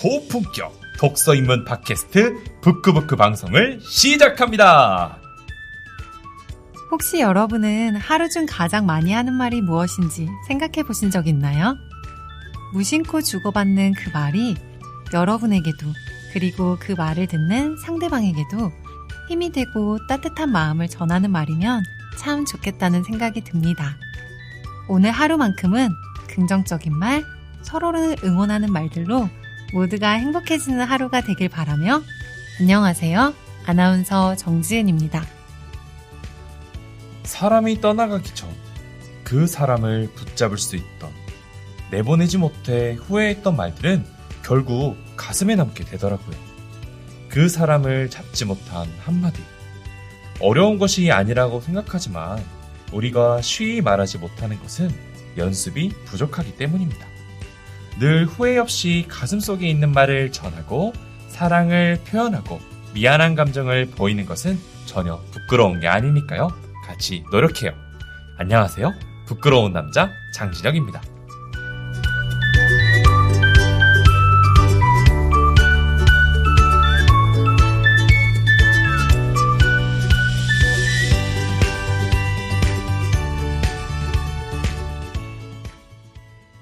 고품격 독서 입문 팟캐스트 부크부크 방송을 시작합니다. 혹시 여러분은 하루 중 가장 많이 하는 말이 무엇인지 생각해 보신 적 있나요? 무심코 주고받는 그 말이 여러분에게도 그리고 그 말을 듣는 상대방에게도 힘이 되고 따뜻한 마음을 전하는 말이면 참 좋겠다는 생각이 듭니다. 오늘 하루만큼은 긍정적인 말, 서로를 응원하는 말들로 모두가 행복해지는 하루가 되길 바라며 안녕하세요. 아나운서 정지은입니다. 사람이 떠나가기 전 그 사람을 붙잡을 수 있던 내보내지 못해 후회했던 말들은 결국 가슴에 남게 되더라고요. 그 사람을 잡지 못한 한마디. 어려운 것이 아니라고 생각하지만 우리가 쉬이 말하지 못하는 것은 연습이 부족하기 때문입니다. 늘 후회 없이 가슴속에 있는 말을 전하고 사랑을 표현하고 미안한 감정을 보이는 것은 전혀 부끄러운 게 아니니까요. 같이 노력해요. 안녕하세요. 부끄러운 남자 장진혁입니다.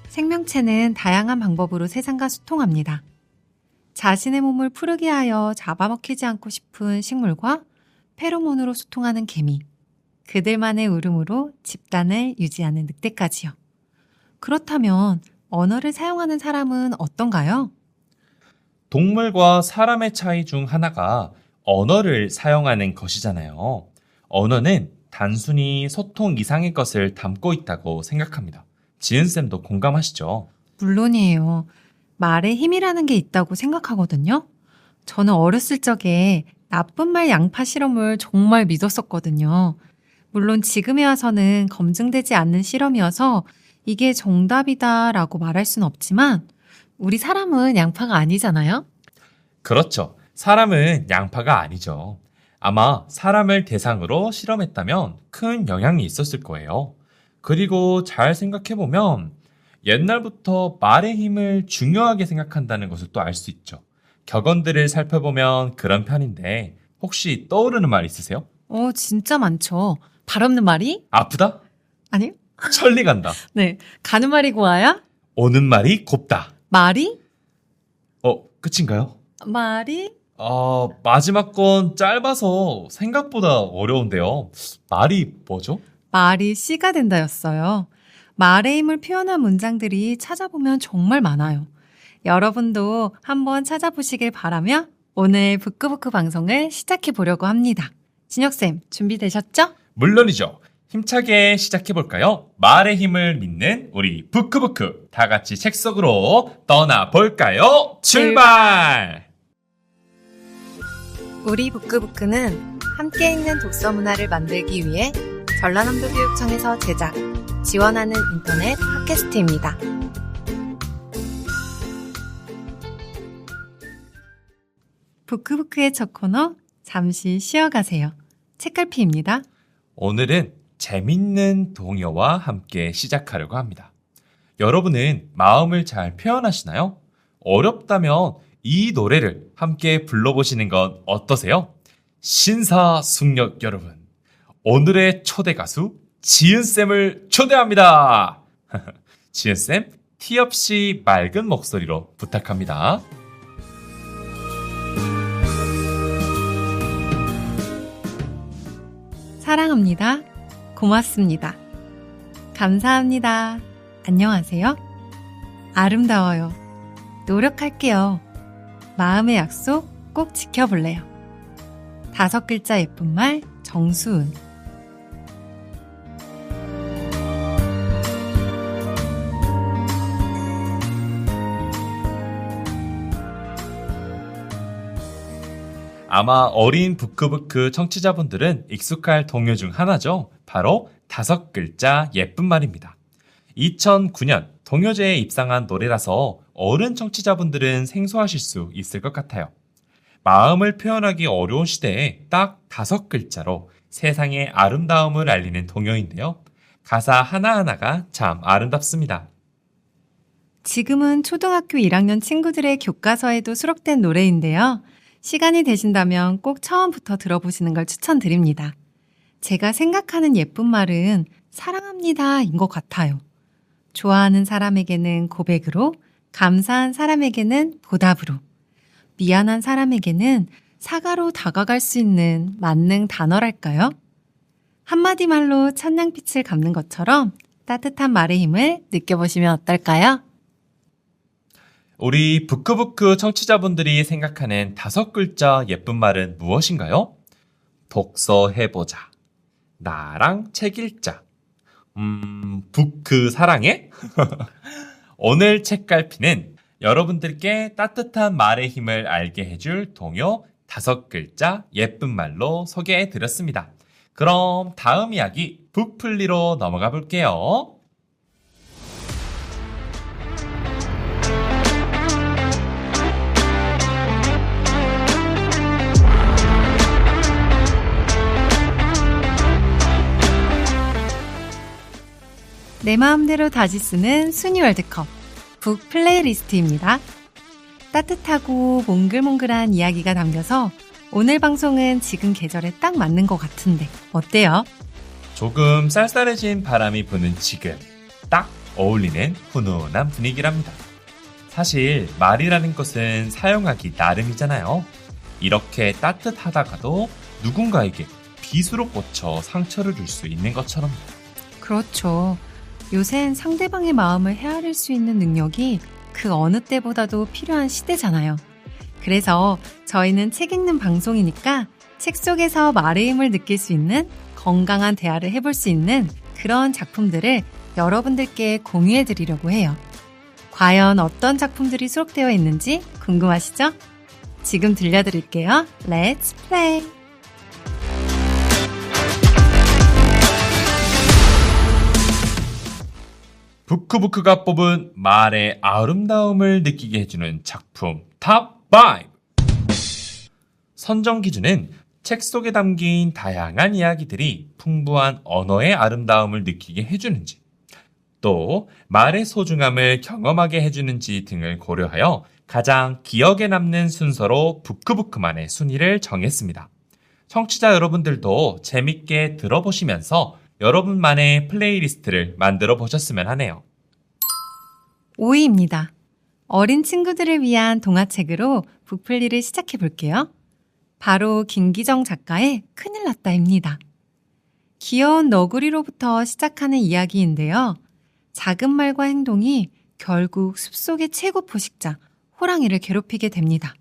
생명체는 다양한 방법으로 세상과 소통합니다. 자신의 몸을 푸르게 하여 잡아먹히지 않고 싶은 식물과 페로몬으로 소통하는 개미, 그들만의 울음으로 집단을 유지하는 늑대까지요. 그렇다면 언어를 사용하는 사람은 어떤가요? 동물과 사람의 차이 중 하나가 언어를 사용하는 것이잖아요. 언어는 단순히 소통 이상의 것을 담고 있다고 생각합니다. 지은쌤도 공감하시죠? 물론이에요. 말에 힘이라는 게 있다고 생각하거든요. 저는 어렸을 적에 나쁜 말 양파 실험을 정말 믿었었거든요. 물론 지금에 와서는 검증되지 않는 실험이어서 이게 정답이다라고 말할 수는 없지만 우리 사람은 양파가 아니잖아요? 그렇죠. 사람은 양파가 아니죠. 아마 사람을 대상으로 실험했다면 큰 영향이 있었을 거예요. 그리고 잘 생각해보면 옛날부터 말의 힘을 중요하게 생각한다는 것을 또 알 수 있죠. 격언들을 살펴보면 그런 편인데 혹시 떠오르는 말 있으세요? 진짜 많죠. 발 없는 말이? 아프다? 아니요. 천리 간다. 네. 가는 말이 고와야? 오는 말이 곱다. 말이? 끝인가요? 말이? 마지막 건 짧아서 생각보다 어려운데요. 말이 뭐죠? 말이 씨가 된다였어요. 말의 힘을 표현한 문장들이 찾아보면 정말 많아요. 여러분도 한번 찾아보시길 바라며 오늘 부끄부끄 방송을 시작해 보려고 합니다. 진혁쌤, 준비되셨죠? 물론이죠. 힘차게 시작해볼까요? 말의 힘을 믿는 우리 부끄부끄 다 같이 책 속으로 떠나볼까요? 출발! 우리 부끄부끄는 함께 읽는 독서 문화를 만들기 위해 전라남도 교육청에서 제작, 지원하는 인터넷 팟캐스트입니다. 부끄부끄의 첫 코너, 잠시 쉬어가세요. 책갈피입니다. 오늘은 재밌는 동요와 함께 시작하려고 합니다. 여러분은 마음을 잘 표현하시나요? 어렵다면 이 노래를 함께 불러보시는 건 어떠세요? 신사숙녀 여러분, 오늘의 초대 가수 지은쌤을 초대합니다. 지은쌤, 티 없이 맑은 목소리로 부탁합니다. 사랑합니다. 고맙습니다. 감사합니다. 안녕하세요. 아름다워요. 노력할게요. 마음의 약속 꼭 지켜볼래요. 5글자 예쁜 말 정수은. 아마 어린 부끄부끄 청취자분들은 익숙할 동요 중 하나죠. 바로 5글자 예쁜 말입니다. 2009년 동요제에 입상한 노래라서 어른 청취자분들은 생소하실 수 있을 것 같아요. 마음을 표현하기 어려운 시대에 딱 5글자로 세상의 아름다움을 알리는 동요인데요. 가사 하나하나가 참 아름답습니다. 지금은 초등학교 1학년 친구들의 교과서에도 수록된 노래인데요. 시간이 되신다면 꼭 처음부터 들어보시는 걸 추천드립니다. 제가 생각하는 예쁜 말은 사랑합니다인 것 같아요. 좋아하는 사람에게는 고백으로, 감사한 사람에게는 보답으로, 미안한 사람에게는 사과로 다가갈 수 있는 만능 단어랄까요? 한마디 말로 천냥빛을 갚는 것처럼 따뜻한 말의 힘을 느껴보시면 어떨까요? 우리 부크부크 청취자분들이 생각하는 5글자 예쁜 말은 무엇인가요? 독서해보자. 나랑 책 읽자. 부크 사랑해? 오늘 책갈피는 여러분들께 따뜻한 말의 힘을 알게 해줄 동요 5글자 예쁜 말로 소개해드렸습니다. 그럼 다음 이야기 북플리로 넘어가 볼게요. 내 마음대로 다시 쓰는 순위 월드컵 북 플레이리스트입니다. 따뜻하고 몽글몽글한 이야기가 담겨서 오늘 방송은 지금 계절에 딱 맞는 것 같은데 어때요? 조금 쌀쌀해진 바람이 부는 지금 딱 어울리는 훈훈한 분위기랍니다. 사실 말이라는 것은 사용하기 나름이잖아요. 이렇게 따뜻하다가도 누군가에게 빗으로 꽂혀 상처를 줄 수 있는 것처럼. 그렇죠. 요샌 상대방의 마음을 헤아릴 수 있는 능력이 그 어느 때보다도 필요한 시대잖아요. 그래서 저희는 책 읽는 방송이니까 책 속에서 말의 힘을 느낄 수 있는 건강한 대화를 해볼 수 있는 그런 작품들을 여러분들께 공유해 드리려고 해요. 과연 어떤 작품들이 수록되어 있는지 궁금하시죠? 지금 들려드릴게요. Let's play! 부크부크가 뽑은 말의 아름다움을 느끼게 해주는 작품 탑5! 선정 기준은 책 속에 담긴 다양한 이야기들이 풍부한 언어의 아름다움을 느끼게 해주는지, 또 말의 소중함을 경험하게 해주는지 등을 고려하여 가장 기억에 남는 순서로 부크부크만의 순위를 정했습니다. 청취자 여러분들도 재밌게 들어보시면서 여러분만의 플레이리스트를 만들어 보셨으면 하네요. 5위입니다. 어린 친구들을 위한 동화책으로 북플리를 시작해 볼게요. 바로 김기정 작가의 큰일 났다입니다. 귀여운 너구리로부터 시작하는 이야기인데요. 작은 말과 행동이 결국 숲속의 최고 포식자 호랑이를 괴롭히게 됩니다.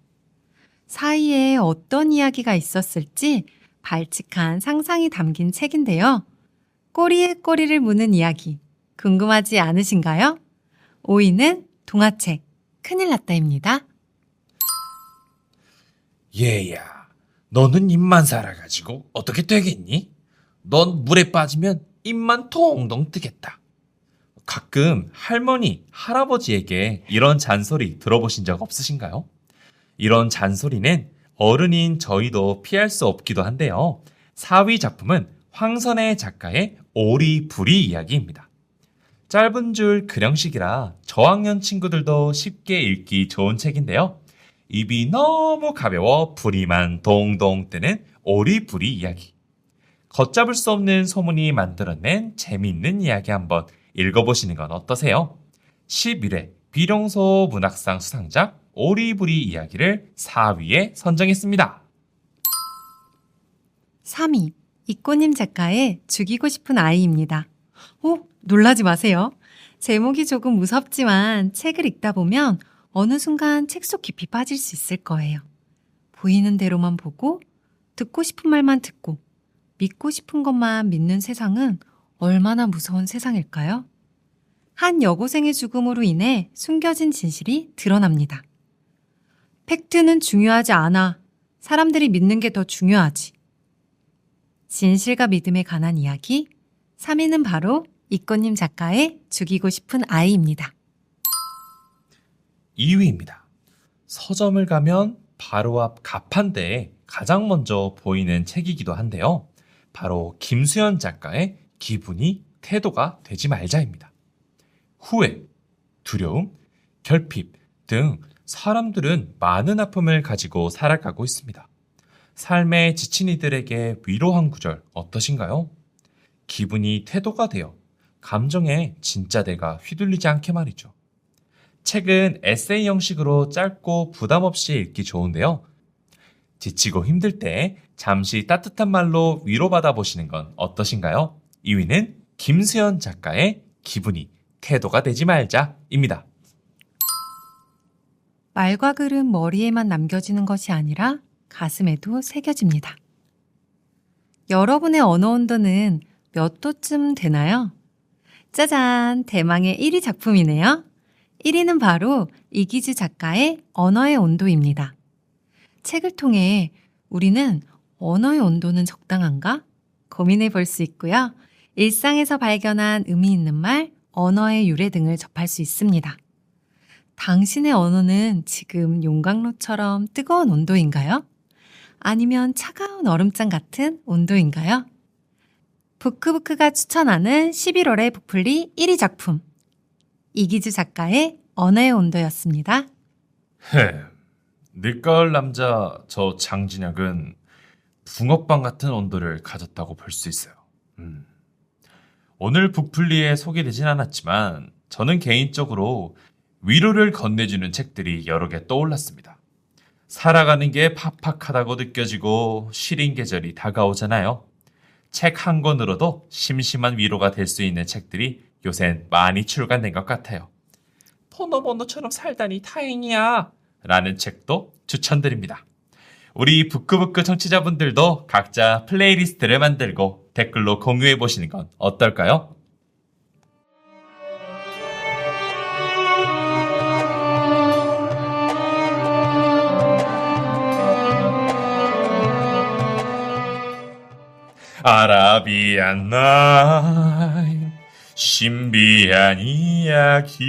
사이에 어떤 이야기가 있었을지 발칙한 상상이 담긴 책인데요. 꼬리에 꼬리를 무는 이야기 궁금하지 않으신가요? 5위는 동화책 큰일 났다입니다. 얘야, 너는 입만 살아가지고 어떻게 되겠니? 넌 물에 빠지면 입만 통동 뜨겠다. 가끔 할머니, 할아버지에게 이런 잔소리 들어보신 적 없으신가요? 이런 잔소리는 어른인 저희도 피할 수 없기도 한데요. 4위 작품은 황선혜 작가의 오리부리 이야기입니다. 짧은 줄 그령식이라 저학년 친구들도 쉽게 읽기 좋은 책인데요. 입이 너무 가벼워 부리만 동동 뜨는 오리부리 이야기. 걷잡을 수 없는 소문이 만들어낸 재미있는 이야기 한번 읽어보시는 건 어떠세요? 11회 비룡소 문학상 수상작 오리부리 이야기를 4위에 선정했습니다. 3위 이꼬님 작가의 죽이고 싶은 아이입니다. 놀라지 마세요. 제목이 조금 무섭지만 책을 읽다 보면 어느 순간 책 속 깊이 빠질 수 있을 거예요. 보이는 대로만 보고 듣고 싶은 말만 듣고 믿고 싶은 것만 믿는 세상은 얼마나 무서운 세상일까요? 한 여고생의 죽음으로 인해 숨겨진 진실이 드러납니다. 팩트는 중요하지 않아. 사람들이 믿는 게 더 중요하지. 진실과 믿음에 관한 이야기 3위는 바로 이꼬님 작가의 죽이고 싶은 아이입니다. 2위입니다. 서점을 가면 바로 앞 가판대에 가장 먼저 보이는 책이기도 한데요. 바로 김수연 작가의 기분이 태도가 되지 말자입니다. 후회, 두려움, 결핍 등 사람들은 많은 아픔을 가지고 살아가고 있습니다. 삶에 지친 이들에게 위로 한 구절 어떠신가요? 기분이 태도가 되어 감정에 진짜 내가 휘둘리지 않게 말이죠. 책은 에세이 형식으로 짧고 부담 없이 읽기 좋은데요. 지치고 힘들 때 잠시 따뜻한 말로 위로받아 보시는 건 어떠신가요? 2위는 김수현 작가의 기분이 태도가 되지 말자입니다. 말과 글은 머리에만 남겨지는 것이 아니라 가슴에도 새겨집니다. 여러분의 언어 온도는 몇 도쯤 되나요? 짜잔! 대망의 1위 작품이네요. 1위는 바로 이기주 작가의 언어의 온도입니다. 책을 통해 우리는 언어의 온도는 적당한가? 고민해 볼 수 있고요. 일상에서 발견한 의미 있는 말, 언어의 유래 등을 접할 수 있습니다. 당신의 언어는 지금 용광로처럼 뜨거운 온도인가요? 아니면 차가운 얼음장 같은 온도인가요? 부크부크가 추천하는 11월의 북플리 1위 작품 이기주 작가의 언어의 온도였습니다. 늦가을 남자 저 장진혁은 붕어빵 같은 온도를 가졌다고 볼 수 있어요. 오늘 북플리에 소개되진 않았지만 저는 개인적으로 위로를 건네주는 책들이 여러 개 떠올랐습니다. 살아가는 게 팍팍하다고 느껴지고 시린 계절이 다가오잖아요. 책 한 권으로도 심심한 위로가 될 수 있는 책들이 요샌 많이 출간된 것 같아요. 포노모노처럼 살다니 다행이야 라는 책도 추천드립니다. 우리 부끄부끄 청취자분들도 각자 플레이리스트를 만들고 댓글로 공유해 보시는 건 어떨까요? 아라비안 나이 신비한 이야기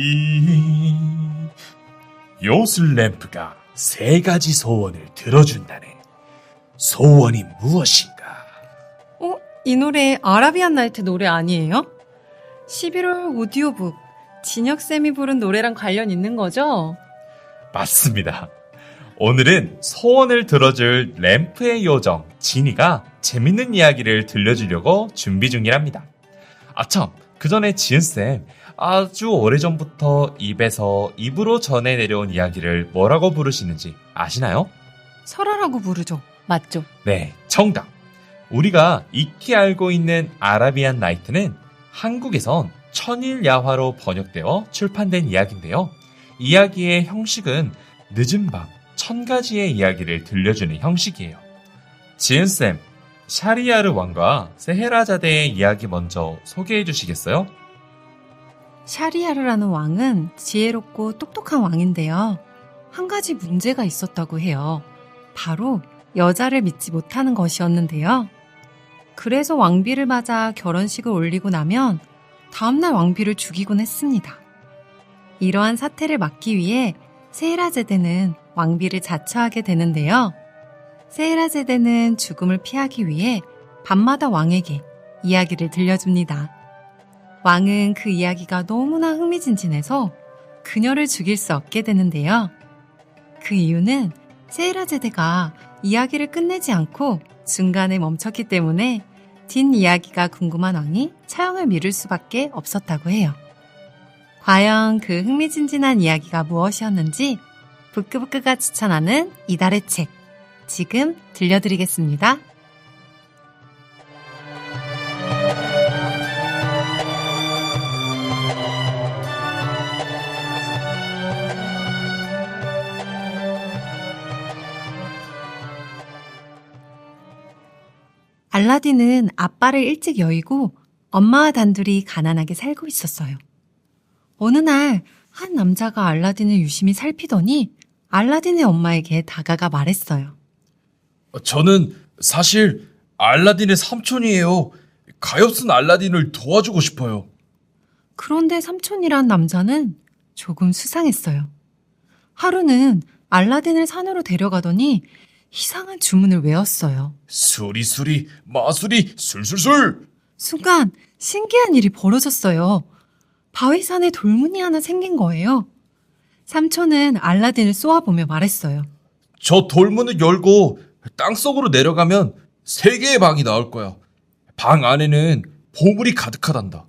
요술램프가 3가지 소원을 들어준다네. 소원이 무엇인가? 이 노래 아라비안 나이트 노래 아니에요? 11월 오디오북 진혁쌤이 부른 노래랑 관련 있는 거죠? 맞습니다. 오늘은 소원을 들어줄 램프의 요정 지니가 재밌는 이야기를 들려주려고 준비 중이랍니다. 아참, 그 전에 지은쌤 아주 오래전부터 입에서 입으로 전해 내려온 이야기를 뭐라고 부르시는지 아시나요? 설화라고 부르죠. 맞죠? 네, 정답! 우리가 익히 알고 있는 아라비안 나이트는 한국에선 천일야화로 번역되어 출판된 이야기인데요. 이야기의 형식은 늦은 밤 1000가지의 이야기를 들려주는 형식이에요. 지은쌤, 샤리아르 왕과 세헤라자데의 이야기 먼저 소개해 주시겠어요? 샤리아르라는 왕은 지혜롭고 똑똑한 왕인데요. 한 가지 문제가 있었다고 해요. 바로 여자를 믿지 못하는 것이었는데요. 그래서 왕비를 맞아 결혼식을 올리고 나면 다음날 왕비를 죽이곤 했습니다. 이러한 사태를 막기 위해 세헤라제데는 왕비를 자처하게 되는데요. 세헤라제데는 죽음을 피하기 위해 밤마다 왕에게 이야기를 들려줍니다. 왕은 그 이야기가 너무나 흥미진진해서 그녀를 죽일 수 없게 되는데요. 그 이유는 세헤라제데가 이야기를 끝내지 않고 중간에 멈췄기 때문에 뒷이야기가 궁금한 왕이 차영을 미룰 수밖에 없었다고 해요. 과연 그 흥미진진한 이야기가 무엇이었는지 부끄부끄가 추천하는 이달의 책, 지금 들려드리겠습니다. 알라딘은 아빠를 일찍 여의고 엄마와 단둘이 가난하게 살고 있었어요. 어느 날 한 남자가 알라딘을 유심히 살피더니 알라딘의 엄마에게 다가가 말했어요. 저는 사실 알라딘의 삼촌이에요. 가엾은 알라딘을 도와주고 싶어요. 그런데 삼촌이란 남자는 조금 수상했어요. 하루는 알라딘을 산으로 데려가더니 이상한 주문을 외웠어요. 수리수리 마수리 술술술. 순간 신기한 일이 벌어졌어요. 바위산에 돌문이 하나 생긴 거예요. 삼촌은 알라딘을 쏘아보며 말했어요. 저 돌문을 열고 땅속으로 내려가면 3개의 방이 나올 거야. 방 안에는 보물이 가득하단다.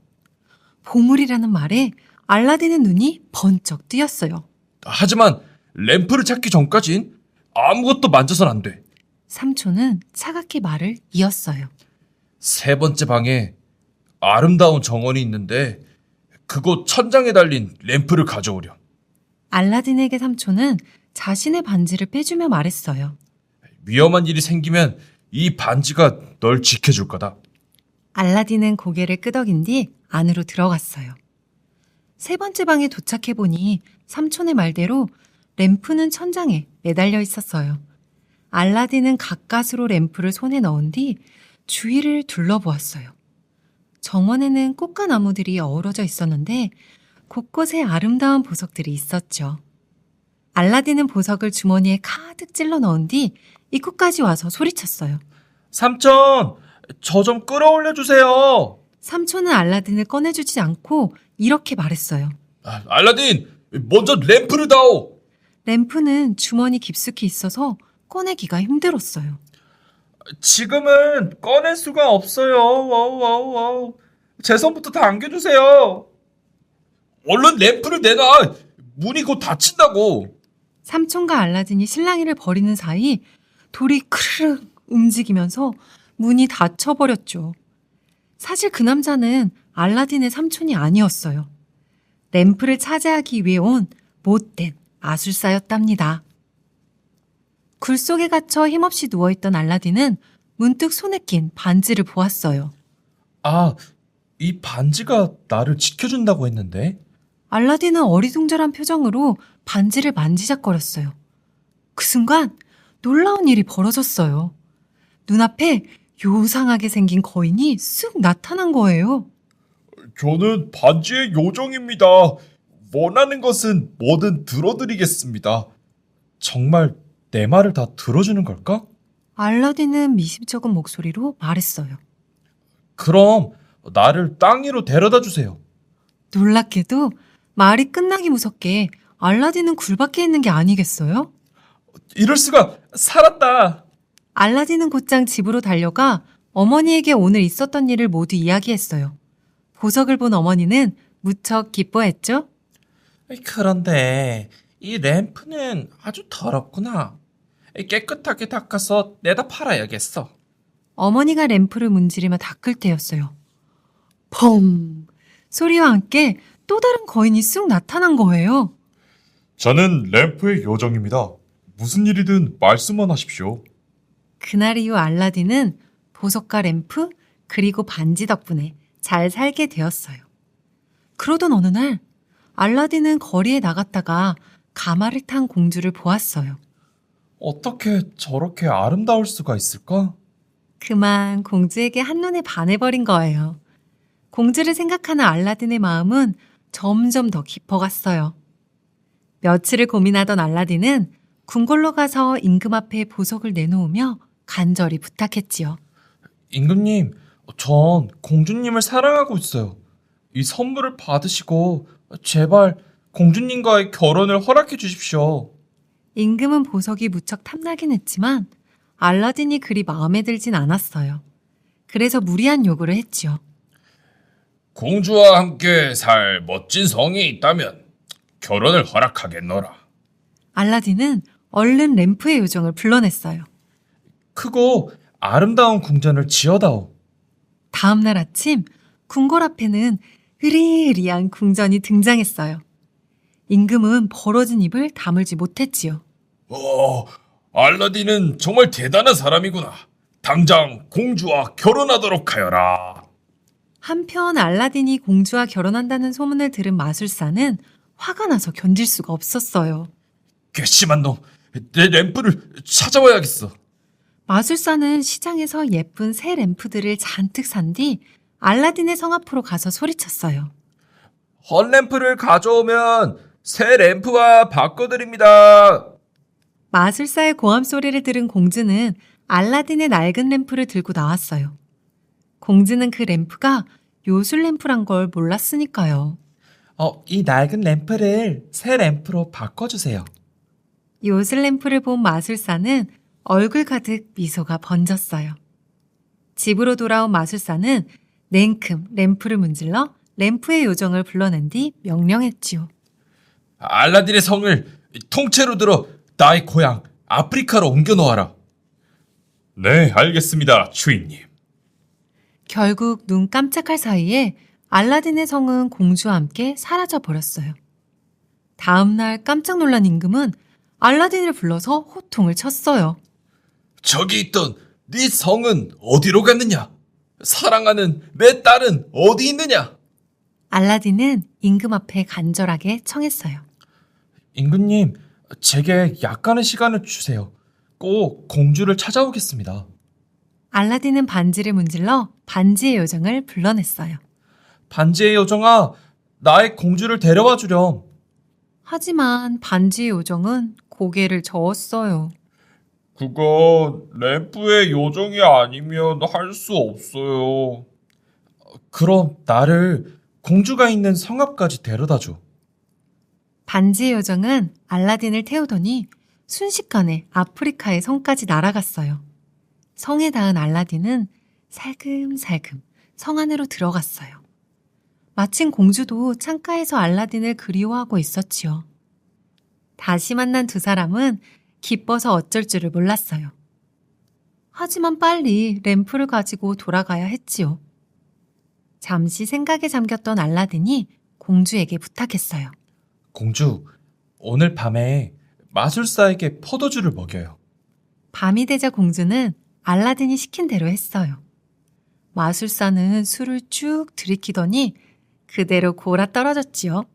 보물이라는 말에 알라딘의 눈이 번쩍 뜨였어요. 하지만 램프를 찾기 전까진 아무것도 만져선 안 돼. 삼촌은 차갑게 말을 이었어요. 3번째 방에 아름다운 정원이 있는데 그곳 천장에 달린 램프를 가져오렴. 알라딘에게 삼촌은 자신의 반지를 빼주며 말했어요. 위험한 일이 생기면 이 반지가 널 지켜줄 거다. 알라딘은 고개를 끄덕인 뒤 안으로 들어갔어요. 3번째 방에 도착해보니 삼촌의 말대로 램프는 천장에 매달려 있었어요. 알라딘은 가까스로 램프를 손에 넣은 뒤 주위를 둘러보았어요. 정원에는 꽃과 나무들이 어우러져 있었는데 곳곳에 아름다운 보석들이 있었죠. 알라딘은 보석을 주머니에 가득 찔러 넣은 뒤 입구까지 와서 소리쳤어요. 삼촌, 저 좀 끌어올려 주세요. 삼촌은 알라딘을 꺼내주지 않고 이렇게 말했어요. 알라딘, 먼저 램프를 다오. 램프는 주머니 깊숙이 있어서 꺼내기가 힘들었어요. 지금은 꺼낼 수가 없어요. 와우. 제 손부터 당겨주세요. 얼른 램프를 내놔. 문이 곧 닫힌다고. 삼촌과 알라딘이 실랑이를 벌이는 사이 돌이 크르륵 움직이면서 문이 닫혀버렸죠. 사실 그 남자는 알라딘의 삼촌이 아니었어요. 램프를 차지하기 위해 온 못된 마술사였답니다. 굴 속에 갇혀 힘없이 누워있던 알라딘은 문득 손에 낀 반지를 보았어요. 아, 이 반지가 나를 지켜준다고 했는데? 알라딘은 어리둥절한 표정으로 반지를 만지작거렸어요. 그 순간 놀라운 일이 벌어졌어요. 눈앞에 요상하게 생긴 거인이 쑥 나타난 거예요. 저는 반지의 요정입니다. 원하는 것은 뭐든 들어드리겠습니다. 정말 내 말을 다 들어주는 걸까? 알라딘은 미심쩍은 목소리로 말했어요. 그럼 나를 땅 위로 데려다 주세요. 놀랍게도 말이 끝나기 무섭게 알라딘은 굴 밖에 있는 게 아니겠어요? 이럴 수가, 살았다. 알라딘은 곧장 집으로 달려가 어머니에게 오늘 있었던 일을 모두 이야기했어요. 보석을 본 어머니는 무척 기뻐했죠? 그런데 이 램프는 아주 더럽구나. 깨끗하게 닦아서 내다 팔아야겠어. 어머니가 램프를 문지르며 닦을 때였어요. 펑! 소리와 함께 또 다른 거인이 쑥 나타난 거예요. 저는 램프의 요정입니다. 무슨 일이든 말씀만 하십시오. 그날 이후 알라딘은 보석과 램프 그리고 반지 덕분에 잘 살게 되었어요. 그러던 어느 날 알라딘은 거리에 나갔다가 가마를 탄 공주를 보았어요. 어떻게 저렇게 아름다울 수가 있을까? 그만 공주에게 한눈에 반해버린 거예요. 공주를 생각하는 알라딘의 마음은 점점 더 깊어갔어요. 며칠을 고민하던 알라딘은 궁궐로 가서 임금 앞에 보석을 내놓으며 간절히 부탁했지요. 임금님, 전 공주님을 사랑하고 있어요. 이 선물을 받으시고 제발 공주님과의 결혼을 허락해 주십시오. 임금은 보석이 무척 탐나긴 했지만 알라딘이 그리 마음에 들진 않았어요. 그래서 무리한 요구를 했지요. 공주와 함께 살 멋진 성이 있다면 결혼을 허락하겠노라. 알라딘은 얼른 램프의 요정을 불러냈어요. 크고 아름다운 궁전을 지어다오. 다음 날 아침 궁궐 앞에는 으리으리한 궁전이 등장했어요. 임금은 벌어진 입을 다물지 못했지요. 알라딘은 정말 대단한 사람이구나. 당장 공주와 결혼하도록 하여라. 한편 알라딘이 공주와 결혼한다는 소문을 들은 마술사는 화가 나서 견딜 수가 없었어요. 괘씸한 놈, 내 램프를 찾아와야겠어. 마술사는 시장에서 예쁜 새 램프들을 잔뜩 산 뒤 알라딘의 성 앞으로 가서 소리쳤어요. 헛램프를 가져오면 새 램프와 바꿔드립니다. 마술사의 고함 소리를 들은 공주는 알라딘의 낡은 램프를 들고 나왔어요. 공주는 그 램프가 요술 램프란 걸 몰랐으니까요. 이 낡은 램프를 새 램프로 바꿔주세요. 요술 램프를 본 마술사는 얼굴 가득 미소가 번졌어요. 집으로 돌아온 마술사는 냉큼 램프를 문질러 램프의 요정을 불러낸 뒤 명령했지요. 알라딘의 성을 통째로 들어 나의 고향 아프리카로 옮겨 놓아라. 네, 알겠습니다, 주인님. 결국 눈 깜짝할 사이에 알라딘의 성은 공주와 함께 사라져 버렸어요. 다음 날 깜짝 놀란 임금은 알라딘을 불러서 호통을 쳤어요. 저기 있던 네 성은 어디로 갔느냐? 사랑하는 내 딸은 어디 있느냐? 알라딘은 임금 앞에 간절하게 청했어요. 임금님, 제게 약간의 시간을 주세요. 꼭 공주를 찾아오겠습니다. 알라딘은 반지를 문질러 반지의 요정을 불러냈어요. 반지의 요정아, 나의 공주를 데려와 주렴. 하지만 반지의 요정은 고개를 저었어요. 그건 램프의 요정이 아니면 할 수 없어요. 그럼 나를 공주가 있는 성 앞까지 데려다 줘. 반지의 요정은 알라딘을 태우더니 순식간에 아프리카의 성까지 날아갔어요. 성에 닿은 알라딘은 살금살금 성 안으로 들어갔어요. 마침 공주도 창가에서 알라딘을 그리워하고 있었지요. 다시 만난 두 사람은 기뻐서 어쩔 줄을 몰랐어요. 하지만 빨리 램프를 가지고 돌아가야 했지요. 잠시 생각에 잠겼던 알라딘이 공주에게 부탁했어요. 공주, 오늘 밤에 마술사에게 포도주를 먹여요. 밤이 되자 공주는 알라딘이 시킨 대로 했어요. 마술사는 술을 쭉 들이키더니 그대로 골아 떨어졌지요.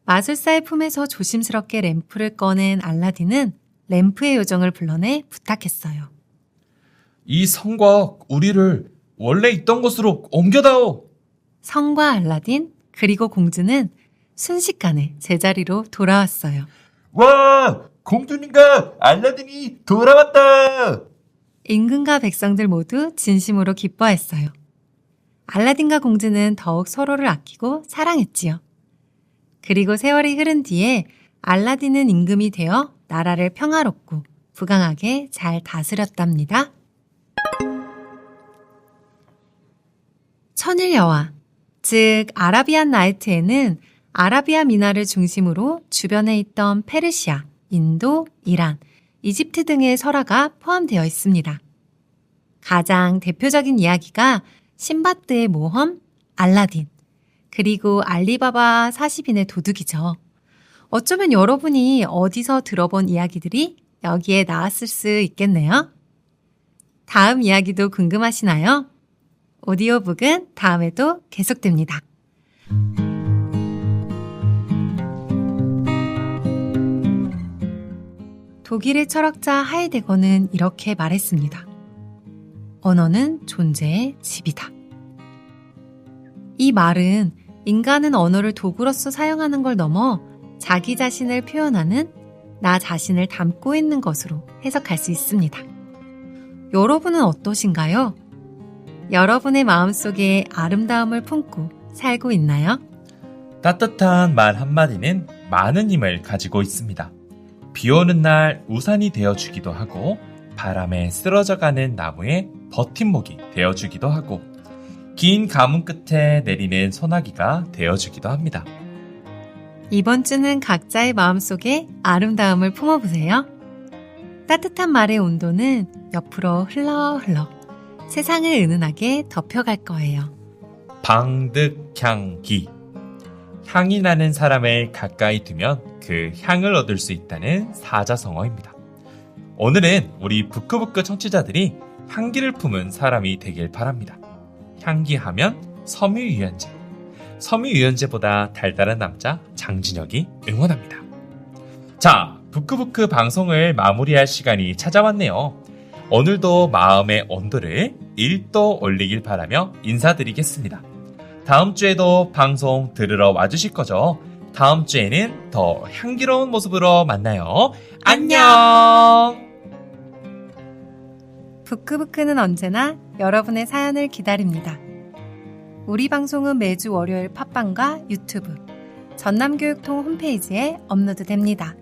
마술사의 품에서 조심스럽게 램프를 꺼낸 알라딘은 램프의 요정을 불러내 부탁했어요. 이 성과 우리를 원래 있던 곳으로 옮겨다오. 성과 알라딘 그리고 공주는 순식간에 제자리로 돌아왔어요. 와! 공주님과 알라딘이 돌아왔다! 임금과 백성들 모두 진심으로 기뻐했어요. 알라딘과 공주는 더욱 서로를 아끼고 사랑했지요. 그리고 세월이 흐른 뒤에 알라딘은 임금이 되어 나라를 평화롭고 부강하게 잘 다스렸답니다. 천일여화, 즉 아라비안 나이트에는 아라비아 민화를 중심으로 주변에 있던 페르시아, 인도, 이란, 이집트 등의 설화가 포함되어 있습니다. 가장 대표적인 이야기가 신바드의 모험, 알라딘, 그리고 알리바바 40인의 도둑이죠. 어쩌면 여러분이 어디서 들어본 이야기들이 여기에 나왔을 수 있겠네요. 다음 이야기도 궁금하시나요? 오디오북은 다음에도 계속됩니다. 독일의 철학자 하이데거는 이렇게 말했습니다. 언어는 존재의 집이다. 이 말은 인간은 언어를 도구로서 사용하는 걸 넘어 자기 자신을 표현하는 나 자신을 담고 있는 것으로 해석할 수 있습니다. 여러분은 어떠신가요? 여러분의 마음속에 아름다움을 품고 살고 있나요? 따뜻한 말 한마디는 많은 힘을 가지고 있습니다. 비 오는 날 우산이 되어주기도 하고 바람에 쓰러져가는 나무의 버팀목이 되어주기도 하고 긴 가문 끝에 내리는 소나기가 되어주기도 합니다. 이번 주는 각자의 마음속에 아름다움을 품어보세요. 따뜻한 말의 온도는 옆으로 흘러 세상을 은은하게 덮여갈 거예요. 방득향기. 향이 나는 사람을 가까이 두면 그 향을 얻을 수 있다는 사자성어입니다. 오늘은 우리 부끄부끄 청취자들이 향기를 품은 사람이 되길 바랍니다. 향기하면 섬유유연제. 섬유유연제보다 달달한 남자 장진혁이 응원합니다. 자, 부끄부끄 방송을 마무리할 시간이 찾아왔네요. 오늘도 마음의 온도를 1도 올리길 바라며 인사드리겠습니다. 다음 주에도 방송 들으러 와주실 거죠? 다음 주에는 더 향기로운 모습으로 만나요. 안녕! 부끄부끄는 언제나 여러분의 사연을 기다립니다. 우리 방송은 매주 월요일 팟빵과 유튜브, 전남교육통 홈페이지에 업로드됩니다.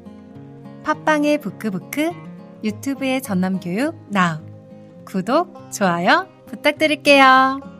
팟빵의 부크부크, 유튜브의 전남교육 나우. 구독, 좋아요 부탁드릴게요.